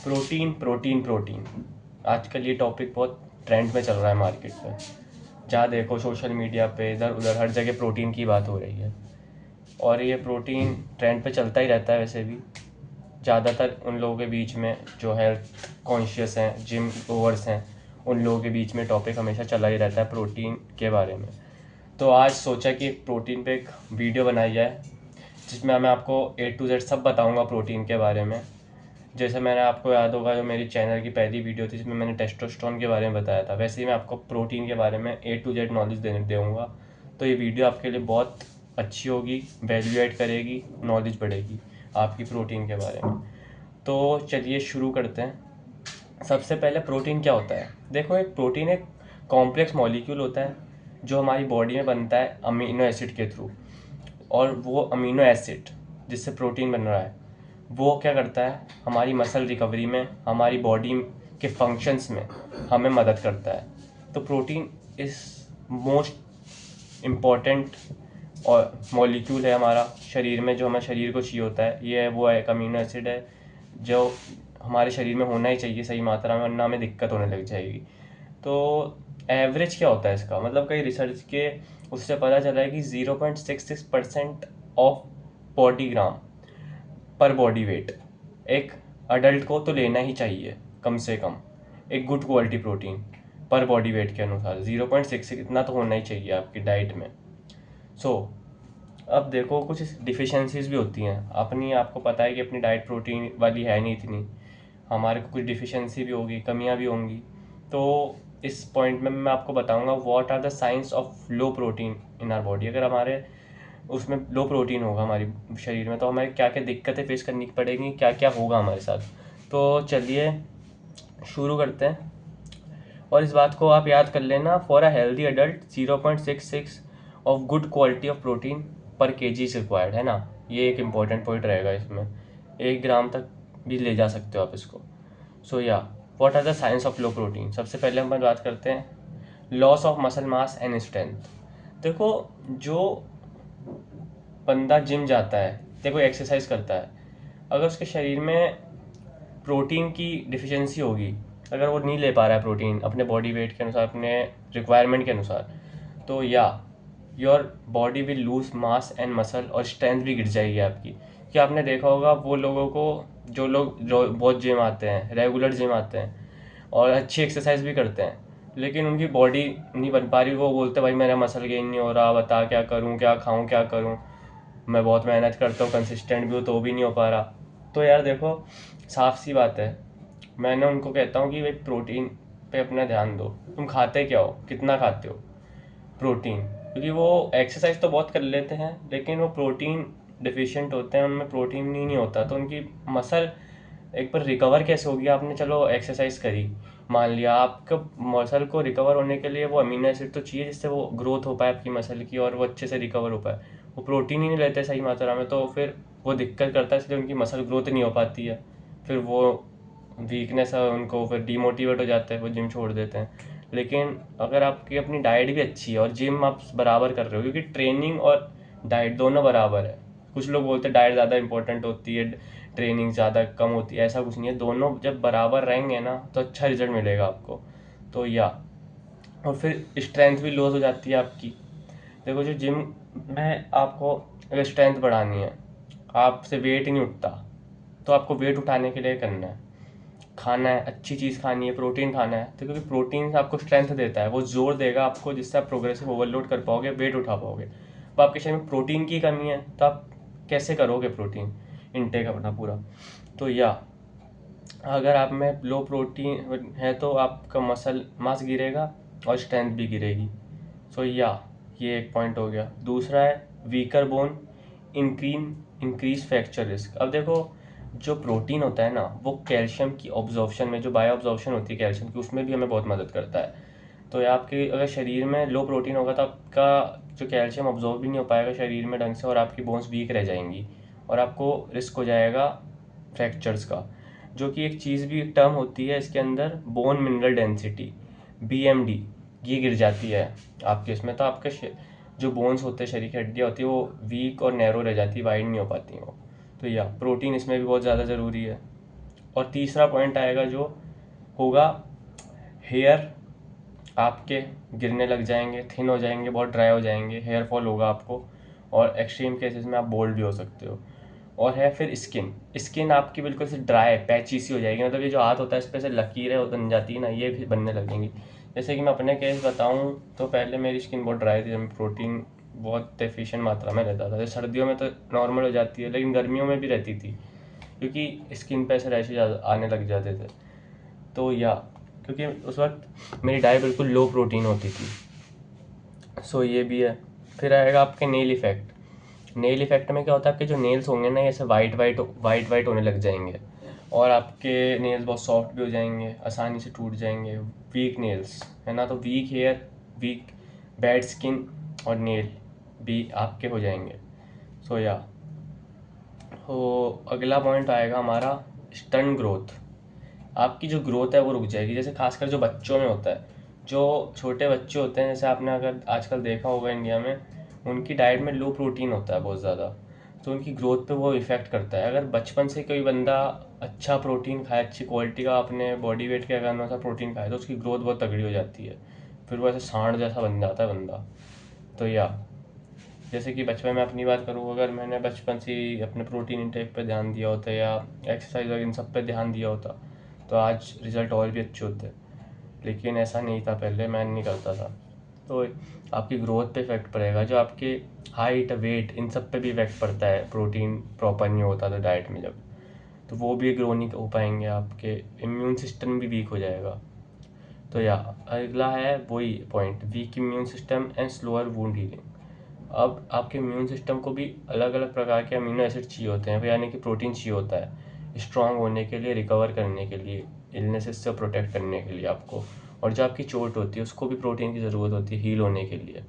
Protein protein protein आजकल ये topic बहुत ट्रेंड में चल रहा है मार्केट में। जहाँ देखो सोशल मीडिया पे इधर उधर हर जगह प्रोटीन की बात हो रही है। और ये प्रोटीन ट्रेंड पे चलता ही रहता है वैसे भी। ज़्यादातर उन लोगों के बीच में जो हेल्थ कॉन्शियस हैं, जिम गोवर्स हैं, उन लोगों के बीच में टॉपिक हमेशा चला ही रहता है प्रोटीन के बारे में। तो आज सोचा कि एक प्रोटीन पे एक वीडियो बनाई जाए जिसमें मैं आपको A to Z सब बताऊंगा प्रोटीन के बारे में। जैसे मैंने आपको याद होगा जो मेरी चैनल की पहली वीडियो थी जिसमें मैंने टेस्टोस्टेरोन के बारे में बताया था, वैसे ही मैं आपको प्रोटीन के बारे में A to Z नॉलेज देने दूँगा। तो ये वीडियो आपके लिए बहुत अच्छी होगी, वैल्यू ऐड करेगी, नॉलेज बढ़ेगी आपकी प्रोटीन के बारे में। तो चलिए शुरू करते हैं। सबसे पहले प्रोटीन क्या होता है। देखो, एक प्रोटीन एक कॉम्प्लेक्स मॉलिक्यूल होता है जो हमारी बॉडी में बनता है अमीनो एसिड के थ्रू। और वो अमीनो एसिड जिससे प्रोटीन बन रहा है वो क्या करता है, हमारी मसल रिकवरी में, हमारी बॉडी के फंक्शंस में हमें मदद करता है। तो प्रोटीन इस मोस्ट इम्पॉर्टेंट और मॉलिक्यूल है हमारा शरीर में, जो हमारे शरीर को चाहिए होता है। ये है वो एक अमीनो एसिड है जो हमारे शरीर में होना ही चाहिए सही मात्रा में, वरना हमें दिक्कत होने लग जाएगी। तो एवरेज क्या होता है इसका, मतलब कई रिसर्च के उससे पता चला है कि 0.66% ऑफ बॉडी ग्राम पर बॉडी वेट एक अडल्ट को तो लेना ही चाहिए कम से कम, एक गुड क्वालिटी प्रोटीन पर बॉडी वेट के अनुसार 0.66 इतना तो होना ही चाहिए आपकी डाइट में। अब देखो, कुछ डिफिशेंसीज भी होती हैं अपनी, आपको पता है कि अपनी डाइट प्रोटीन वाली है नहीं इतनी, हमारे को कुछ डिफिशेंसी भी होगी, कमियां भी होंगी। तो इस पॉइंट में मैं आपको बताऊंगा what are the science of low protein in our body. अगर हमारे उसमें लो प्रोटीन होगा हमारे शरीर में तो हमें क्या क्या दिक्कतें फेस करनी पड़ेंगी, क्या क्या होगा हमारे साथ। तो चलिए शुरू करते हैं। और इस बात को आप याद कर लेना, for a healthy adult 0.66 of good quality of protein पर केजी इज रिक्वायर्ड, है ना। ये एक इम्पॉर्टेंट पॉइंट रहेगा इसमें, 1 ग्राम तक भी ले जा सकते हो आप इसको। What are the science of low protein. सबसे पहले हम बात करते हैं loss of muscle mass and strength. देखो, जो बंदा जिम जाता है, देखो एक्सरसाइज करता है, अगर उसके शरीर में प्रोटीन की डिफिशिएंसी होगी, अगर वो नहीं ले पा रहा है प्रोटीन अपने बॉडी वेट के अनुसार, अपने रिक्वायरमेंट के अनुसार, तो your body will lose mass and muscle और स्ट्रेंथ भी गिर जाएगी आपकी। कि आपने देखा होगा वो लोगों को, जो लोग जो बहुत जिम आते हैं, रेगुलर जिम आते हैं और अच्छी एक्सरसाइज भी करते हैं, लेकिन उनकी बॉडी नहीं बन पा रही, वो बोलते भाई मेरा मसल गेन नहीं हो रहा, बता क्या करूँ, क्या खाऊँ, क्या करूँ, मैं बहुत मेहनत करता हूँ, कंसिस्टेंट भी हूँ तो भी नहीं हो पा रहा। तो यार देखो, साफ सी बात है, मैंने उनको कहता हूँ कि भाई प्रोटीन पे अपना ध्यान दो। तुम खाते क्या हो, कितना खाते हो प्रोटीन, क्योंकि वो एक्सरसाइज तो बहुत कर लेते हैं लेकिन वो प्रोटीन डिफिशिएंट होते हैं, उनमें प्रोटीन नहीं होता, तो उनकी मसल एक बार रिकवर कैसे होगी। आपने चलो एक्सरसाइज करी, मान लिया आपका मसल को रिकवर होने के लिए वो अमीनो एसिड तो चाहिए जिससे वो ग्रोथ हो पाए आपकी मसल की और वो अच्छे से रिकवर हो पाए। वो प्रोटीन ही नहीं लेते सही मात्रा में, तो फिर वो दिक्कत करता है, इसलिए उनकी मसल ग्रोथ नहीं हो पाती है। फिर वो वीकनेस है उनको, फिर डीमोटिवेट हो जाते हैं, वो जिम छोड़ देते हैं। लेकिन अगर आपकी अपनी डाइट भी अच्छी है और जिम आप बराबर कर रहे हो, क्योंकि ट्रेनिंग और डाइट दोनों बराबर है। कुछ लोग बोलते हैं डाइट ज़्यादा इंपॉर्टेंट होती है, ट्रेनिंग ज़्यादा कम होती है, ऐसा कुछ नहीं है, दोनों जब बराबर रहेंगे ना तो अच्छा रिजल्ट मिलेगा आपको। तो और फिर स्ट्रेंथ भी लॉस हो जाती है आपकी। देखो, जो जिम में आपको अगर स्ट्रेंथ बढ़ानी है, आपसे वेट ही नहीं उठता, तो आपको वेट उठाने के लिए करना है, खाना है, अच्छी चीज़ खानी है, प्रोटीन खाना है। तो क्योंकि प्रोटीन आपको स्ट्रेंथ देता है, वो जोर देगा आपको जिससे आप प्रोग्रेसिव ओवरलोड कर पाओगे, वेट उठा पाओगे। तो आपके शरीर में प्रोटीन की कमी है तो आप कैसे करोगे प्रोटीन इनटेक अपना पूरा। तो अगर आप में लो प्रोटीन है तो आपका मसल मास गिरेगा और स्ट्रेंथ भी गिरेगी। ये एक पॉइंट हो गया। दूसरा है weaker bone increase fracture risk. अब देखो, जो प्रोटीन होता है ना वो कैल्शियम की ऑब्जॉर्प्शन में, जो बायो ऑब्जॉर्प्शन होती है कैल्शियम की, उसमें भी हमें बहुत मदद करता है। तो आपके अगर शरीर में लो प्रोटीन होगा तो आपका जो कैल्शियम ऑब्जॉर्व भी नहीं हो पाएगा शरीर में ढंग से, और आपकी बोन्स वीक रह जाएंगी और आपको रिस्क हो जाएगा फ्रैक्चर्स का। जो कि एक चीज़ भी, एक टर्म होती है इसके अंदर, बोन मिनरल डेंसिटी, BMD, ये गिर जाती है आपके इसमें, तो आपके जो बोन्स होते हैं, शरीर की हड्डियाँ होती है, वो वीक और नैरो रह जाती है, वाइड नहीं हो पाती हैं वो। तो प्रोटीन इसमें भी बहुत ज़्यादा ज़रूरी है। और तीसरा पॉइंट आएगा जो होगा, हेयर आपके गिरने लग जाएंगे, थिन हो जाएंगे, बहुत ड्राई हो जाएंगे, हेयर फॉल होगा आपको, और एक्सट्रीम केसेस में आप बोल्ड भी हो सकते हो। और है फिर स्किन आपकी बिल्कुल से ड्राई पैची सी हो जाएगी, मतलब ये जो हाथ होता है इस पर से लकीरें बन जाती है ना, ये भी बनने लगेंगी। जैसे कि मैं अपने केस बताऊं तो पहले मेरी स्किन बहुत ड्राई थी, जब मैं प्रोटीन बहुत एफिशिएंट मात्रा में रहता था। जैसे सर्दियों में तो नॉर्मल हो जाती है, लेकिन गर्मियों में भी रहती थी, क्योंकि स्किन पे ऐसे रैशेज आने लग जाते थे। तो या क्योंकि उस वक्त मेरी डाइट बिल्कुल लो प्रोटीन होती थी। सो ये भी है। फिर आएगा आपके नेल इफ़ेक्ट। नेल इफ़ेक्ट में क्या होता है, आपके जो नेल्स होंगे ना, ऐसे वाइट होने लग जाएंगे, और आपके नेल्स बहुत सॉफ्ट भी हो जाएंगे, आसानी से टूट जाएंगे। वीक नेल्स है ना, तो weak hair, weak bad skin और नेल भी आपके हो जाएंगे। सो या तो अगला पॉइंट आएगा हमारा स्टन ग्रोथ। आपकी जो ग्रोथ है वो रुक जाएगी। जैसे खासकर जो बच्चों में होता है, जो छोटे बच्चे होते हैं, जैसे आपने अगर आजकल देखा होगा इंडिया में, उनकी डाइट में लो प्रोटीन होता है बहुत ज़्यादा, तो उनकी ग्रोथ पे वो इफ़ेक्ट करता है। अगर बचपन से कोई बंदा अच्छा प्रोटीन खाए, अच्छी क्वालिटी का, अपने बॉडी वेट के अगर अनुसार प्रोटीन खाए, तो उसकी ग्रोथ बहुत तगड़ी हो जाती है, फिर वो ऐसे सांड जैसा बन जाता है बंदा। तो या जैसे कि बचपन में अपनी बात करूँ, अगर मैंने बचपन से ही अपने प्रोटीन इंटेक पे ध्यान दिया होता या एक्सरसाइज और इन सब पे ध्यान दिया होता, तो आज रिज़ल्ट और भी अच्छे होते। लेकिन ऐसा नहीं था, पहले मैं नहीं करता था। तो आपकी ग्रोथ पे इफेक्ट पड़ेगा, जो आपके हाइट वेट इन सब पे भी इफेक्ट पड़ता है, प्रोटीन प्रॉपर नहीं होता तो डाइट में जब, तो वो भी ग्रो नहीं हो पाएंगे, आपके इम्यून सिस्टम भी वीक हो जाएगा। तो या अगला है वही point, week immune system and slower wound healing. अब आपके इम्यून सिस्टम को भी अलग अलग प्रकार के अमीनो एसिड चाहिए होते हैं, यानी कि प्रोटीन चाहिए होता है स्ट्रांग होने के लिए, रिकवर करने के लिए, इलनेसेस से प्रोटेक्ट करने के लिए आपको। और जो आपकी चोट होती है उसको भी प्रोटीन की ज़रूरत होती है हील होने के लिए।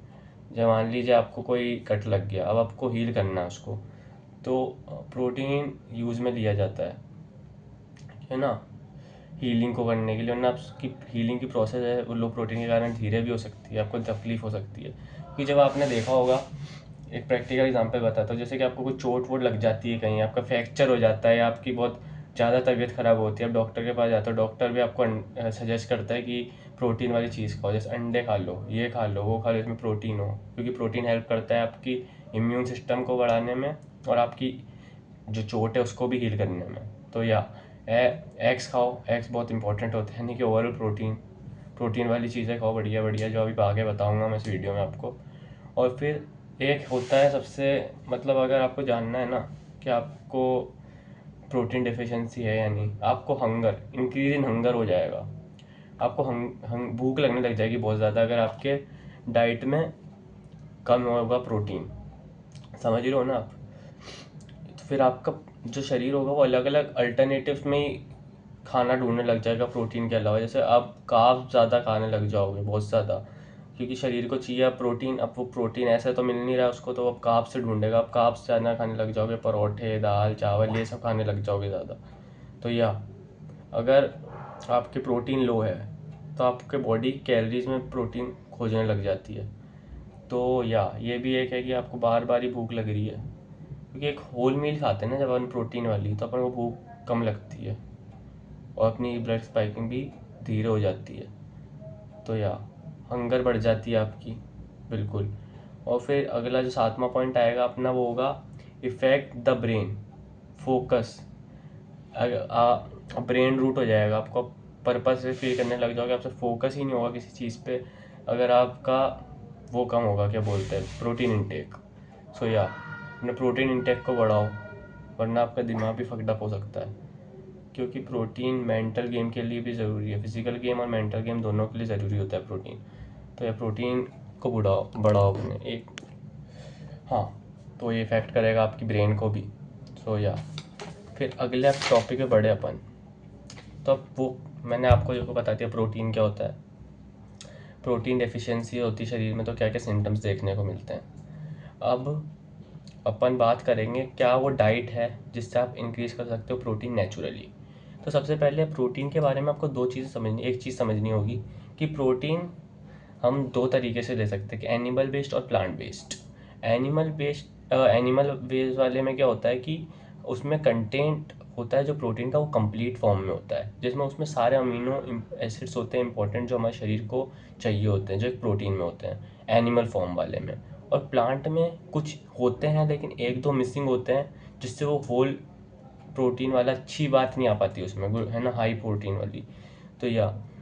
जब मान लीजिए आपको कोई कट लग गया, अब आपको हील करना है उसको, तो प्रोटीन यूज़ में लिया जाता है ना, हीलिंग को करने के लिए। वरना आपकी हीलिंग की प्रोसेस है वो लो प्रोटीन के कारण धीरे भी हो सकती है, आपको तकलीफ हो सकती है। क्योंकि जब आपने देखा होगा, एक प्रैक्टिकल एग्जांपल बताता हूँ, जैसे कि आपको कोई चोट वोट लग जाती है कहीं, आपका फ्रैक्चर हो जाता है या आपकी बहुत ज़्यादा तबीयत ख़राब होती है, आप डॉक्टर के पास जाते हो, डॉक्टर भी आपको सजेस्ट करता है कि प्रोटीन वाली चीज़ खाओ, जैसे अंडे खा लो, ये खा लो, वो खा लो, इसमें प्रोटीन हो, क्योंकि प्रोटीन हेल्प करता है आपकी इम्यून सिस्टम को बढ़ाने में और आपकी जो चोट है उसको भी हील करने में। तो या एग्स खाओ, एग्स बहुत इंपॉर्टेंट होते हैं, यानी कि ओवरऑल प्रोटीन वाली चीज़ें खाओ, बढ़िया बढ़िया, जो अभी आगे बताऊंगा मैं इस वीडियो में आपको। और फिर एक होता है सबसे, मतलब अगर आपको जानना है ना कि आपको प्रोटीन डिफिशिएंसी है या नहीं, आपको हंगर, इंक्रीज इन हंगर हो जाएगा। आपको भूख लगने लग जाएगी बहुत ज़्यादा, अगर आपके डाइट में कम होगा प्रोटीन, समझ रहे हो ना आप। तो फिर आपका जो शरीर होगा वो अलग अलग अल्टरनेटिव में ही खाना ढूंढने लग जाएगा प्रोटीन के अलावा। जैसे आप कार्ब्स ज़्यादा खाने लग जाओगे, बहुत ज़्यादा, क्योंकि शरीर को चाहिए प्रोटीन। अब वो प्रोटीन ऐसे तो मिल नहीं रहा उसको, तो अब कार्ब्स से ढूंढेगा, आप कार्ब्स ज़्यादा खाने लग जाओगे, परोठे, दाल, चावल, ये सब खाने लग जाओगे ज़्यादा। तो या अगर आपके प्रोटीन लो है तो आपके बॉडी कैलोरीज में प्रोटीन खोजने लग जाती है। तो या ये भी एक है कि आपको बार बार ही भूख लग रही है, क्योंकि एक होल मील खाते हैं ना जब अपन प्रोटीन वाली, तो अपन को भूख कम लगती है और अपनी ब्लड स्पाइकिंग भी धीरे हो जाती है। तो या हंगर बढ़ जाती है आपकी, बिल्कुल। और फिर अगला जो 7वां पॉइंट आएगा अपना, वो होगा effect the brain, focus. Brain root हो जाएगा, आपको पर्पस से फील करने लग जाओगे, आपसे फोकस ही नहीं होगा किसी चीज़ पे, अगर आपका वो कम होगा, क्या बोलते हैं, प्रोटीन इंटेक। सो या अपने प्रोटीन इंटेक को बढ़ाओ, वरना आपका दिमाग भी फकडअप हो सकता है। क्योंकि प्रोटीन मेंटल गेम के लिए भी ज़रूरी है, फिजिकल गेम और मेंटल गेम दोनों के लिए ज़रूरी होता है प्रोटीन। तो ये प्रोटीन को बढ़ाओ अपने एक, हाँ, तो ये इफ़ेक्ट करेगा आपकी ब्रेन को भी। सो या फिर अगले टॉपिक पे बढ़े अपन, तो अब वो मैंने आपको जो बता दिया प्रोटीन क्या होता है, प्रोटीन डेफिशिएंसी होती है शरीर में तो क्या क्या सिम्टम्स देखने को मिलते हैं। अब अपन बात करेंगे क्या वो डाइट है जिससे आप इंक्रीज़ कर सकते हो प्रोटीन नेचुरली। तो सबसे पहले प्रोटीन के बारे में आपको एक चीज़ समझनी होगी कि प्रोटीन हम दो तरीके से ले सकते हैं, कि एनिमल बेस्ड और प्लांट बेस्ड। एनिमल बेस्ड वाले में क्या होता है कि उसमें कंटेंट होता है जो प्रोटीन का, वो कंप्लीट फॉर्म में होता है, जिसमें उसमें सारे अमीनो एसिड्स होते हैं इंपॉर्टेंट, जो हमारे शरीर को चाहिए होते हैं, जो एक प्रोटीन में होते हैं एनिमल फॉर्म वाले में। और प्लांट में कुछ होते हैं लेकिन एक दो मिसिंग होते हैं, जिससे वो होल प्रोटीन वाला अच्छी बात नहीं आ पाती उसमें, है ना, हाई प्रोटीन वाली। तो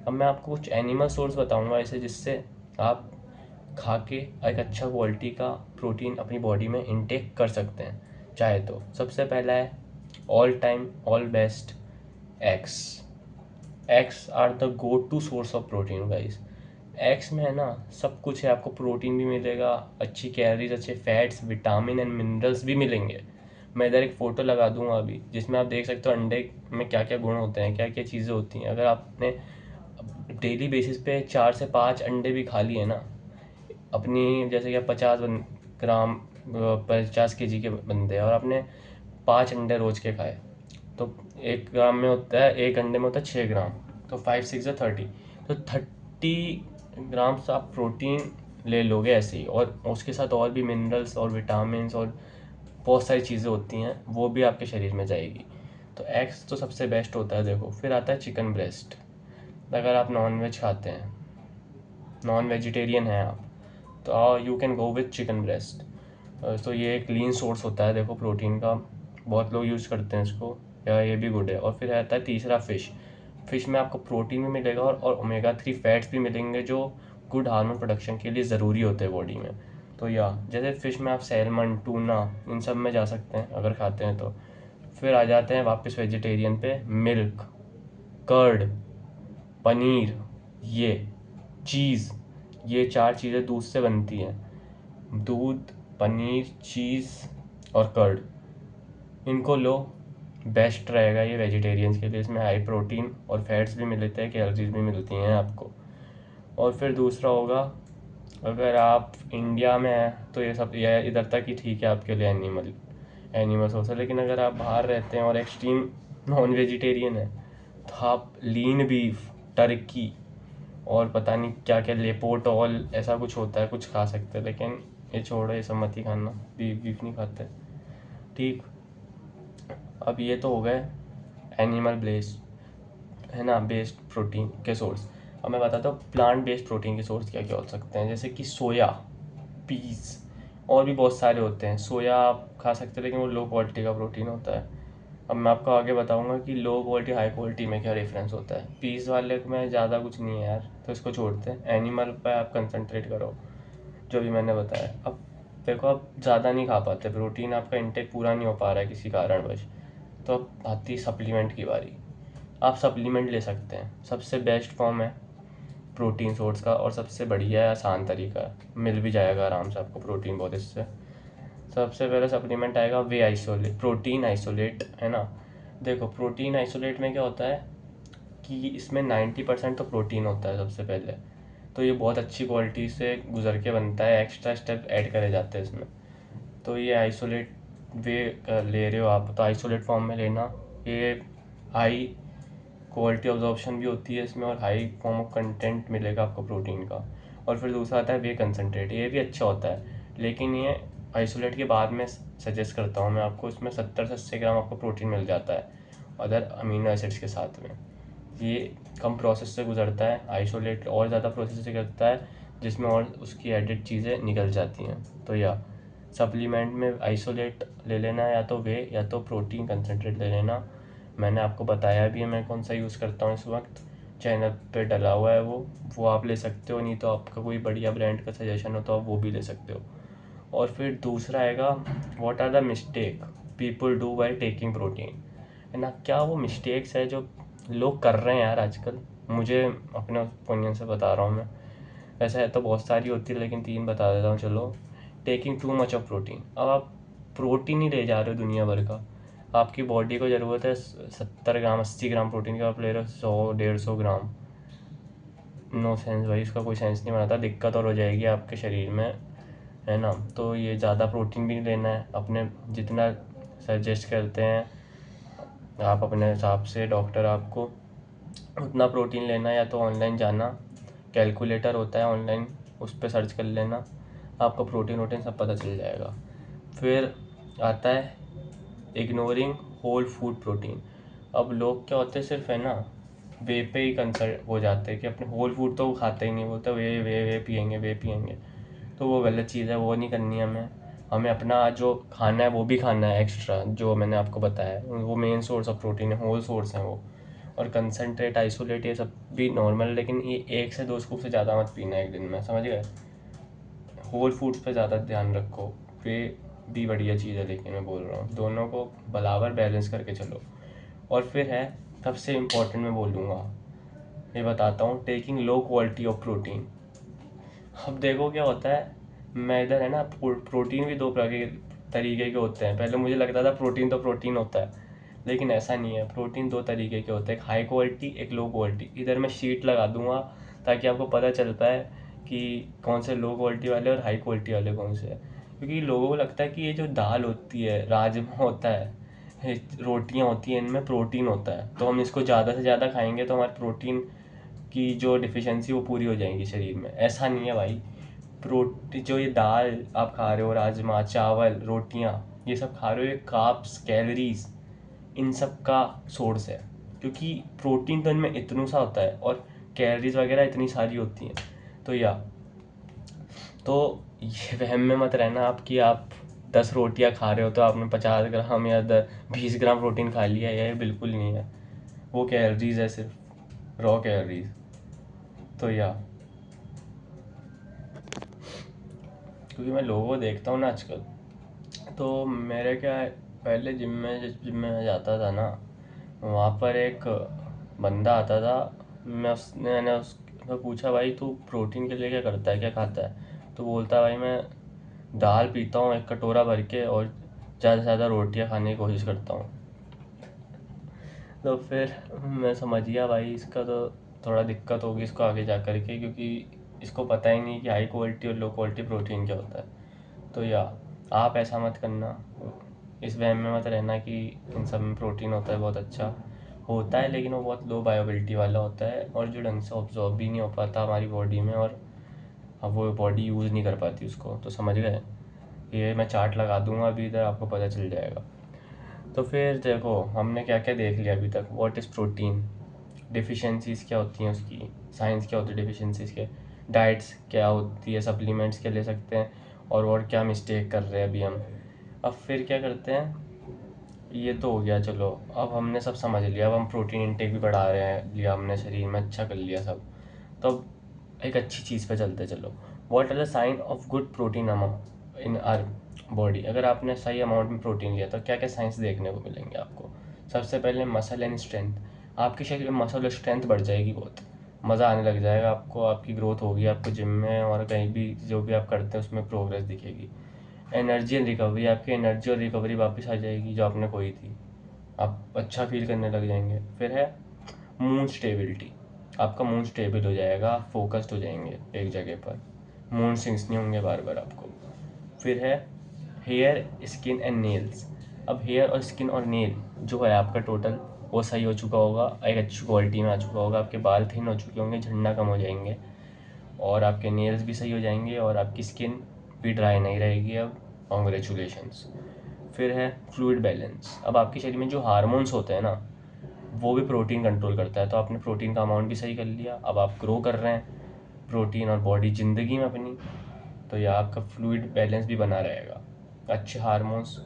अब मैं आपको कुछ एनिमल सोर्स बताऊंगा ऐसे, जिससे आप खा के एक अच्छा क्वालिटी का प्रोटीन अपनी बॉडी में इनटेक कर सकते हैं चाहे तो। सबसे पहला है all time all best eggs. Eggs are the go to source of protein guys. Eggs में है ना सब कुछ है, आपको प्रोटीन भी मिलेगा, अच्छी कैलोरीज, अच्छे फैट्स, विटामिन एंड मिनरल्स भी मिलेंगे। मैं इधर एक फ़ोटो लगा दूंगा अभी, जिसमें आप देख सकते हो अंडे में क्या क्या गुण होते हैं, क्या क्या चीज़ें होती हैं। अगर आपने डेली बेसिस पे 4 से 5 अंडे भी खा लिए ना, अपनी जैसे कि आप 50 ग्राम 50 kg के बंदे हैं और आपने 5 अंडे रोज़ के खाए, तो 1 ग्राम में होता है, 1 अंडे में होता है 6 ग्राम, तो 5 6 या 30, तो 30 ग्राम्स आप प्रोटीन ले लोगे ऐसे ही। और उसके साथ और भी मिनरल्स और विटामिन और बहुत सारी चीज़ें होती हैं, वो भी आपके शरीर में जाएगी। तो एग्स तो सबसे बेस्ट होता है। देखो फिर आता है चिकन ब्रेस्ट। अगर आप नॉन वेज खाते हैं, नॉन वेजिटेरियन हैं आप, तो you can go with chicken breast. तो ये एक लीन सोर्स होता है देखो प्रोटीन का, बहुत लोग यूज़ करते हैं इसको, या ये भी गुड है। और फिर आता है तीसरा फिश। फिश में आपको प्रोटीन भी मिलेगा और ओमेगा 3 फैट्स भी मिलेंगे, जो गुड हार्मोन प्रोडक्शन के लिए ज़रूरी होते हैं बॉडी में। तो जैसे फ़िश में आप सैल्मन, टूना, इन सब में जा सकते हैं अगर खाते हैं तो। फिर आ जाते हैं वापस वेजिटेरियन पे, मिल्क, कर्ड, पनीर, ये चीज़, ये 4 चीज़ें दूध से बनती हैं। दूध, पनीर, चीज़ और कर्ड, इनको लो, बेस्ट रहेगा ये वेजिटेरियंस के लिए। इसमें हाई प्रोटीन और फैट्स भी मिलते हैं, कैलोरीज भी मिलती हैं आपको। और फिर दूसरा होगा, अगर आप इंडिया में हैं तो ये सब ये इधर तक ही ठीक है आपके लिए, एनिमल सोर्स है। लेकिन अगर आप बाहर रहते हैं और एक्सट्रीम नॉन वेजिटेरियन है, तो आप लीन बीफ, टर्की और पता नहीं क्या क्या लेपोटॉल ऐसा कुछ होता है, कुछ खा सकते हैं। लेकिन ये छोड़ो, ये सब मत ही खाना, बीफ नहीं खाते, ठीक। अब ये तो हो गए एनिमल बेस्ड, है ना, बेस्ड प्रोटीन के सोर्स। अब मैं बताता हूँ प्लांट बेस्ड प्रोटीन के सोर्स क्या क्या हो सकते हैं। जैसे कि सोया, पीस, और भी बहुत सारे होते हैं। सोया आप खा सकते हैं लेकिन वो लो क्वालिटी का प्रोटीन होता है। अब मैं आपको आगे बताऊंगा कि लो क्वालिटी हाई क्वालिटी में क्या डिफरेंस होता है। पीस वाले में ज़्यादा कुछ नहीं है यार, तो इसको छोड़ते हैं, एनिमल पर आप कंसंट्रेट करो जो भी मैंने बताया। अब देखो, आप ज़्यादा नहीं खा पाते, प्रोटीन आपका इंटेक पूरा नहीं हो पा रहा है किसी कारणवश, तो अब आती सप्लीमेंट की बारी। आप सप्लीमेंट ले सकते हैं, सबसे बेस्ट फॉर्म है प्रोटीन सोर्स का, और सबसे बढ़िया है, आसान तरीका है, मिल भी जाएगा आराम से आपको प्रोटीन बहुत इससे। सबसे पहले सप्लीमेंट आएगा वे आइसोलेट, प्रोटीन आइसोलेट, है ना। देखो प्रोटीन आइसोलेट में क्या होता है कि इसमें 90% तो प्रोटीन होता है सबसे पहले, तो ये बहुत अच्छी क्वालिटी से गुजर के बनता है, एक्स्ट्रा स्टेप ऐड करे जाते हैं इसमें। तो ये आइसोलेट वे ले रहे हो आप, तो आइसोलेट फॉर्म में लेना। ये हाई क्वालिटी ऑब्जॉर्प्शन भी होती है इसमें, और हाई फॉर्म ऑफ कंटेंट मिलेगा आपको प्रोटीन का। और फिर दूसरा आता है वे कंसनट्रेट, ये भी अच्छा होता है, लेकिन ये आइसोलेट के बाद में सजेस्ट करता हूँ मैं आपको, इसमें 70 से 80 ग्राम आपको प्रोटीन मिल जाता है अदर अमीनो एसिड्स के साथ में। ये कम प्रोसेस से गुजरता है, आइसोलेट और ज़्यादा प्रोसेस से करता है, जिसमें और उसकी एडिड चीज़ें निकल जाती हैं। तो सप्लीमेंट में आइसोलेट ले लेना, या तो वे या तो प्रोटीन कंसनट्रेट ले लेना। मैंने आपको बताया भी है मैं कौन सा यूज़ करता हूँ इस वक्त, चैनल पे डला हुआ है वो आप ले सकते हो, नहीं तो आपका कोई बढ़िया ब्रांड का सजेशन हो तो आप वो भी ले सकते हो। और फिर दूसरा आएगा, what are the mistake people do by taking protein, है ना। क्या वो मिस्टेक्स है जो लोग कर रहे हैं यार आजकल, मुझे अपने ओपिनियन से बता रहा हूँ मैं, वैसे है तो बहुत सारी होती है लेकिन 3 बता देता हूँ चलो। Taking too much of protein, अब आप प्रोटीन ही ले जा रहे हो दुनिया भर का, आपकी बॉडी को ज़रूरत है 70 ग्राम 80 ग्राम प्रोटीन की, आप ले रहे हो 100 150 ग्राम। नो सेंस भाई, इसका कोई सेंस नहीं बनाता, दिक्कत और हो जाएगी आपके शरीर में, है ना। तो ये ज़्यादा प्रोटीन भी नहीं लेना है, अपने जितना सजेस्ट करते हैं आप अपने हिसाब से डॉक्टर आपको उतना प्रोटीन लेना, या तो ऑनलाइन जाना, कैलकुलेटर होता है ऑनलाइन, उस पर सर्च कर लेना, आपको प्रोटीन वोटीन सब पता चल जाएगा। फिर आता है इग्नोरिंग होल फूड प्रोटीन। अब लोग क्या होते हैं, सिर्फ है ना वे पे ही कंसर्ट हो जाते हैं कि अपने होल फूड तो वो खाते ही नहीं, बोलते वे पियेंगे। तो वो गलत चीज़ है, वो नहीं करनी है हमें। हमें अपना जो खाना है वो भी खाना है एक्स्ट्रा, जो मैंने आपको बताया वो मेन सोर्स ऑफ प्रोटीन है, होल सोर्स है वो। और कंसनट्रेट, आइसोलेट, ये सब भी नॉर्मल, लेकिन ये 1 से 2 स्कूप से ज़्यादा मत पीना एक दिन में, समझ गए। होल फूड्स पे ज़्यादा ध्यान रखो, वे भी बढ़िया चीज़ है, लेकिन मैं बोल रहा हूँ दोनों को बराबर बैलेंस करके चलो। और फिर है सबसे इम्पोर्टेंट, मैं बोलूँगा, ये बताता हूँ, taking low quality of protein. अब देखो क्या होता है, मैं इधर है ना, प्रोटीन भी 2 तरीके के होते हैं। पहले मुझे लगता था प्रोटीन तो प्रोटीन होता है, लेकिन ऐसा नहीं है। प्रोटीन 2 तरीके के होते हैं, एक हाई क्वालिटी, एक लो क्वालिटी। इधर मैं शीट लगा दूंगा ताकि आपको पता चल पाए कि कौन से लो क्वालिटी वाले और हाई क्वालिटी वाले कौन से हैं। क्योंकि लोगों को लगता है कि ये जो दाल होती है, राजमा होता है, रोटियां होती हैं, इनमें प्रोटीन होता है, तो हम इसको ज़्यादा से ज़्यादा खाएंगे तो हमारे प्रोटीन की जो डिफिशियंसी वो पूरी हो जाएंगी शरीर में। ऐसा नहीं है भाई। प्रोटीन जो ये दाल आप खा रहे हो, राजमा, चावल, रोटियां, ये सब खा रहे हो, ये कार्ब्स, कैलोरीज, इन सब का सोर्स है। क्योंकि प्रोटीन तो इनमें इतना सा होता है और कैलोरीज वगैरह इतनी सारी होती हैं। तो ये वहम में मत रहना आप कि आप 10 रोटियां खा रहे हो तो आपने 50 ग्राम या 20 ग्राम प्रोटीन खा लिया है। ये बिल्कुल नहीं है, वो कैलोरीज है, सिर्फ रॉ कैलोरीज। तो क्योंकि मैं लोगों को देखता हूँ ना आजकल, तो मेरे क्या है, पहले जिस जिम में जाता था ना, वहाँ पर एक बंदा आता था। मैंने उसको पूछा, भाई तू प्रोटीन के लिए क्या करता है, क्या खाता है? तो बोलता, भाई मैं दाल पीता हूँ 1 कटोरा भर के और ज़्यादा से ज़्यादा रोटियाँ खाने की कोशिश करता हूँ। तो फिर मैं समझ गया भाई, इसका तो थोड़ा दिक्कत होगी इसको आगे जा कर के, क्योंकि इसको पता ही नहीं कि हाई क्वालिटी और लो क्वालिटी प्रोटीन क्या होता है। तो आप ऐसा मत करना, इस वहम में मत रहना कि इन सब में प्रोटीन होता है, बहुत अच्छा होता है, लेकिन वो बहुत लो बायोबिलिटी वाला होता है और जो ढंग से ऑब्जॉर्ब भी नहीं हो पाता हमारी बॉडी में, और अब वो बॉडी यूज़ नहीं कर पाती उसको। तो समझ गए, ये मैं चार्ट लगा दूंगा अभी इधर, आपको पता चल जाएगा। तो फिर देखो हमने क्या क्या देख लिया अभी तक। व्हाट इज़ प्रोटीन, डिफिशिएंसीज क्या होती हैं उसकी, साइंस क्या होती है डिफिशिएंसीज के, डाइट्स क्या होती है, सप्लीमेंट्स क्या ले सकते हैं, और क्या मिस्टेक कर रहे हैं अभी हम। अब फिर क्या करते हैं, ये तो हो गया, चलो अब हमने सब समझ लिया। अब हम प्रोटीन इंटेक भी बढ़ा रहे हैं, लिया हमने शरीर में, अच्छा कर लिया सब। तो अब एक अच्छी चीज़ पे चलते, चलो। What are the sign of good protein amount in our body. अगर आपने सही अमाउंट में प्रोटीन लिया तो क्या क्या साइंस देखने को मिलेंगे आपको। सबसे पहले मसल एंड स्ट्रेंथ, आपके शरीर में मसल और स्ट्रेंथ बढ़ जाएगी, बहुत मज़ा आने लग जाएगा आपको, आपकी ग्रोथ होगी, आपको जिम में और कहीं भी जो भी आप करते हैं उसमें प्रोग्रेस दिखेगी। एनर्जी एंड रिकवरी, आपकी एनर्जी और रिकवरी वापस आ जाएगी जो आपने खोई थी, आप अच्छा फील करने लग जाएंगे। फिर है मूड स्टेबिलिटी, आपका मूड स्टेबल हो जाएगा, आप फोकस्ड हो जाएंगे एक जगह पर, मूड स्विंग्स नहीं होंगे बार बार आपको। फिर है हेयर, स्किन एंड नेल्स। अब हेयर और स्किन और नेल जो है आपका टोटल, वो सही हो चुका होगा, एक अच्छी क्वालिटी में आ चुका होगा, आपके बाल थिन हो चुके होंगे, झड़ना कम हो जाएंगे, और आपके नेल्स भी सही हो जाएंगे, और आपकी स्किन भी ड्राई नहीं रहेगी अब। कॉन्ग्रेचुलेशंस। फिर है फ्लूइड बैलेंस, अब आपके शरीर में जो हार्मोन्स होते हैं ना, वो भी प्रोटीन कंट्रोल करता है। तो आपने प्रोटीन का अमाउंट भी सही कर लिया, अब आप ग्रो कर रहे हैं प्रोटीन और बॉडी ज़िंदगी में अपनी। तो यह आपका फ्लूइड बैलेंस भी बना रहेगा, अच्छे हार्मोन्स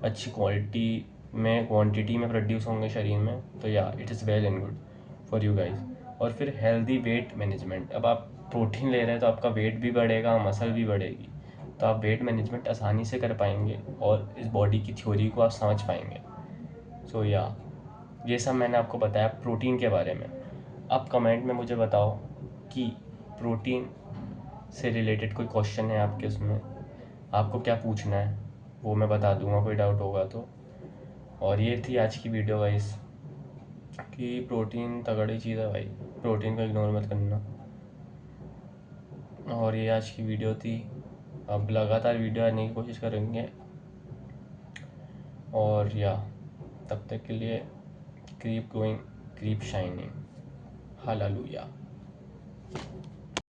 अच्छी क्वालिटी में, क्वांटिटी में प्रोड्यूस होंगे शरीर में। तो it is well and good for you guys. और फिर हेल्दी वेट मैनेजमेंट, अब आप प्रोटीन ले रहे हैं तो आपका वेट भी बढ़ेगा, मसल भी बढ़ेगी, तो आप वेट मैनेजमेंट आसानी से कर पाएंगे और इस बॉडी की थ्योरी को आप समझ पाएंगे। सो ये सब मैंने आपको बताया प्रोटीन के बारे में। आप कमेंट में मुझे बताओ कि प्रोटीन से रिलेटेड कोई क्वेश्चन है आपके, उसमें आपको क्या पूछना है वो मैं बता दूंगा, कोई डाउट होगा तो। और ये थी आज की वीडियो गाइस, कि प्रोटीन तगड़ी चीज़ है भाई, प्रोटीन को इग्नोर मत करना। और ये आज की वीडियो थी, अब लगातार वीडियो आने की कोशिश करेंगे। और तब तक के लिए keep going, keep shining, hallelujah.